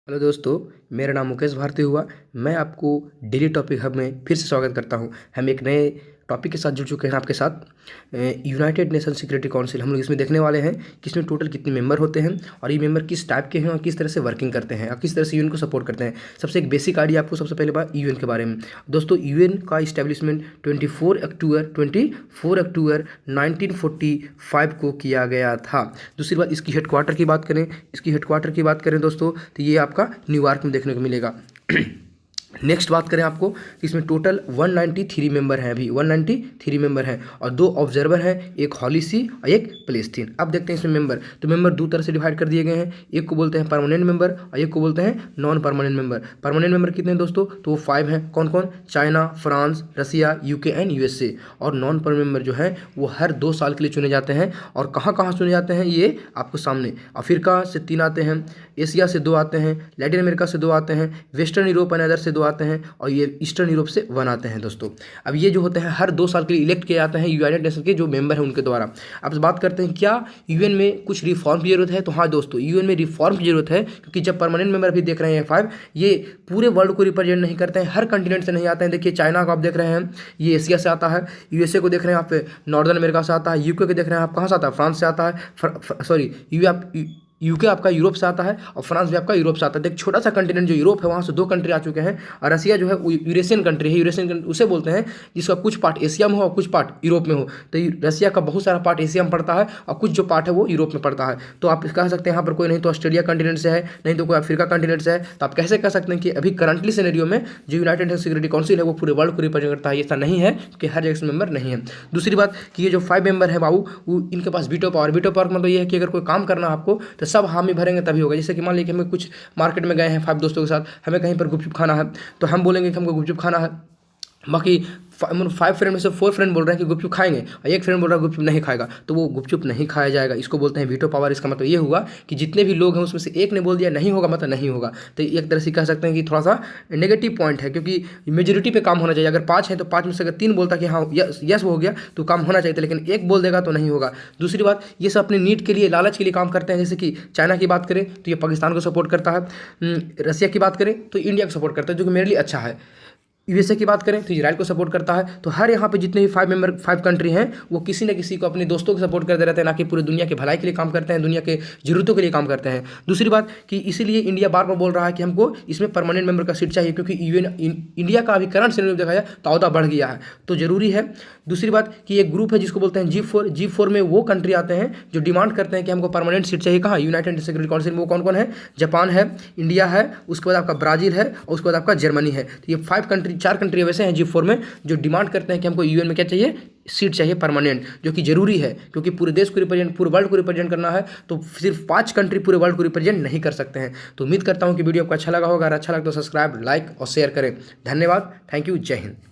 Hello दोस्तों, मेरा नाम मुकेश भारती हुआ। मैं आपको डेली टॉपिक हब में फिर से स्वागत करता हूं। हम एक नए टॉपिक के साथ जुड़ चुके हैं आपके साथ। यूनाइटेड नेशन सिक्योरिटी काउंसिल हम लोग इसमें देखने वाले हैं कि इसमें टोटल कितने मेंबर होते हैं और ये मेंबर किस टाइप के हैं और किस तरह से वर्किंग करते हैं और किस तरह से यूएन को सपोर्ट करते हैं। सबसे एक बेसिक आइडिया आपको सबसे पहले बात यूएन के बारे में। दोस्तों, यूएन का इस्टेब्लिशमेंट 24 अक्टूबर 1945 को किया गया था। दूसरी बात, इसकी हेडक्वार्टर की बात करें दोस्तों, तो ये आपका न्यूयॉर्क में देखने को मिलेगा। नेक्स्ट बात करें आपको, इसमें टोटल 193 मेंबर हैं। अभी 193 मेंबर हैं और 2 ऑब्जर्वर हैं, एक हॉली सी और एक पैलेस्टीन। अब देखते हैं इसमें मेंबर। तो मेंबर दो तरह से डिवाइड कर दिए गए हैं। एक को बोलते हैं परमानेंट मेंबर और एक को बोलते हैं non permanent member. Permanent member कितने हैं दोस्तों? तो वो 5 हैं। कौन कौन? China, France, Russia, UK and USA. और नॉन परमानेंट मेंबर जो है वो हर 2 साल के लिए चुने जाते हैं। और कहाँ कहाँ चुने जाते हैं ये आपको सामने। अफ्रीका से 3 आते हैं, एशिया से 2 आते हैं, लैटिन अमेरिका से 2 आते हैं, वेस्टर्न यूरोप एंड अदर से 2 आते हैं और ये ईस्टर्न यूरोप से 1 आते हैं दोस्तों। अब ये जो होते हैं हर 2 साल के लिए इलेक्ट किए जाते हैं यूनाइटेड नेशन के जो मेंबर हैं उनके द्वारा। अब बात करते हैं क्या यूएन में कुछ रिफॉर्म की जरूरत है। तो हाँ दोस्तों, यूएन में रिफॉर्म की जरूरत है, क्योंकि जब परमानेंट मेंबर अभी देख रहे हैं 5, ये पूरे वर्ल्ड को रिप्रेजेंट नहीं करते हैं, हर कंटिनेंट से नहीं आते हैं। देखिए चाइना को आप देख रहे हैं, ये एशिया से आता है। यूएसए को देख रहे हैं आप, नॉर्दर्न अमेरिका से आता है। यूके को देख रहे हैं आप, कहाँ से आता है? फ्रांस से आता है। सॉरी, यूके आपका यूरोप से आता है और फ्रांस भी आपका यूरोप से आता है। एक छोटा सा कंटिनेंट जो यूरोप है वहाँ से 2 कंट्री आ चुके हैं। और रसिया जो है वो यूरेशियन कंट्री है। यूरेशियन उसे बोलते हैं जिसका कुछ पार्ट एशिया में हो और कुछ पार्ट यूरोप में हो। तो रसिया का बहुत सारा पार्ट एशिया में पड़ता है और कुछ जो पार्ट है वो यूरोप में पड़ता है। तो आप कह सकते हैं यहाँ पर कोई नहीं तो ऑस्ट्रेलिया कंटिनेंट से है, नहीं तो कोई अफ्रीका कंटिनेंट से है। तो आप कैसे कह सकते हैं कि अभी करंटली सिनेरियो में जो यूनाइटेड नेशन सिक्योरिटी काउंसिल है वो पूरे वर्ल्ड को रिप्रेजेंट करता है? ऐसा नहीं है, क्योंकि हर जगह से मेंबर नहीं है। दूसरी बात कि ये जो 5 मेंबर है बाबू, वो इनके पास वीटो पावर का मतलब ये है कि अगर कोई काम करना है आपको तो सब हामी भरेंगे तभी होगा। जैसे कि मान लीजिए कि हमें कुछ मार्केट में गए हैं 5 दोस्तों के साथ, हमें कहीं पर गुपचुप खाना है, तो हम बोलेंगे कि हमको गुपचुप खाना है। बाकी 5 फ्रेंड में से 4 फ्रेंड बोल रहे हैं कि गुपचुप खाएंगे और एक फ्रेंड बोल रहा है गुपचुप नहीं खाएगा, तो वो गुपचुप नहीं खाया जाएगा। इसको बोलते हैं वीटो पावर। इसका मतलब ये हुआ कि जितने भी लोग हैं उसमें से एक ने बोल दिया नहीं होगा, मतलब नहीं होगा। तो एक तरह से कह सकते हैं कि थोड़ा सा नेगेटिव पॉइंट है, क्योंकि मेजोरिटी पे काम होना चाहिए। अगर 5 हैं तो 5 में से अगर 3 बोलता कि हाँ यस हो गया तो काम होना चाहिए था, लेकिन एक बोल देगा तो नहीं होगा। दूसरी बात, ये सब अपने नीड के लिए, लालच के लिए काम करते हैं। जैसे कि चाइना की बात करें तो ये पाकिस्तान को सपोर्ट करता है, रसिया की बात करें तो इंडिया को सपोर्ट करता है, जो कि मेरे लिए अच्छा है। यूएसए की बात करें तो इजराइल को सपोर्ट करता है। तो हर यहाँ पे जितने भी 5 कंट्री हैं वो किसी न किसी को अपने दोस्तों को सपोर्ट करते रहते हैं, ना कि पूरी दुनिया की भलाई के लिए काम करते हैं, दुनिया के जरूरतों के लिए काम करते हैं। दूसरी बात कि इसीलिए इंडिया बार बार बोल रहा है कि हमको इसमें परमानेंट मेंबर का सीट चाहिए, क्योंकि इंडिया का अभी करंट सिनेरियो देखा जाए तो औदा बढ़ गया है, तो जरूरी है। दूसरी बात कि एक ग्रुप है जिसको बोलते हैं G4 में वो कंट्री आते हैं जो डिमांड करते हैं कि हमको परमानेंट सीट चाहिए। कहाँ? यूनाइटेड सिक्योरिटी काउंसिल में। वो कौन कौन है? जापान है, इंडिया है, उसके बाद आपका ब्राज़ील है और उसके बाद आपका जर्मनी है। तो ये 4 कंट्री वैसे हैं G4 में जो डिमांड करते हैं कि हमको यूएन में क्या चाहिए? सीट चाहिए परमानेंट, जो कि जरूरी है, क्योंकि पूरे देश को रिप्रेजेंट, पूरे वर्ल्ड को रिप्रेजेंट करना है तो सिर्फ 5 कंट्री पूरे वर्ल्ड को रिप्रेजेंट नहीं कर सकते हैं। तो उम्मीद करता हूं कि वीडियो आपको अच्छा लगा होगा। अगर अच्छा लगा तो सब्सक्राइब, लाइक और शेयर करें। धन्यवाद। Thank you. जय हिंद।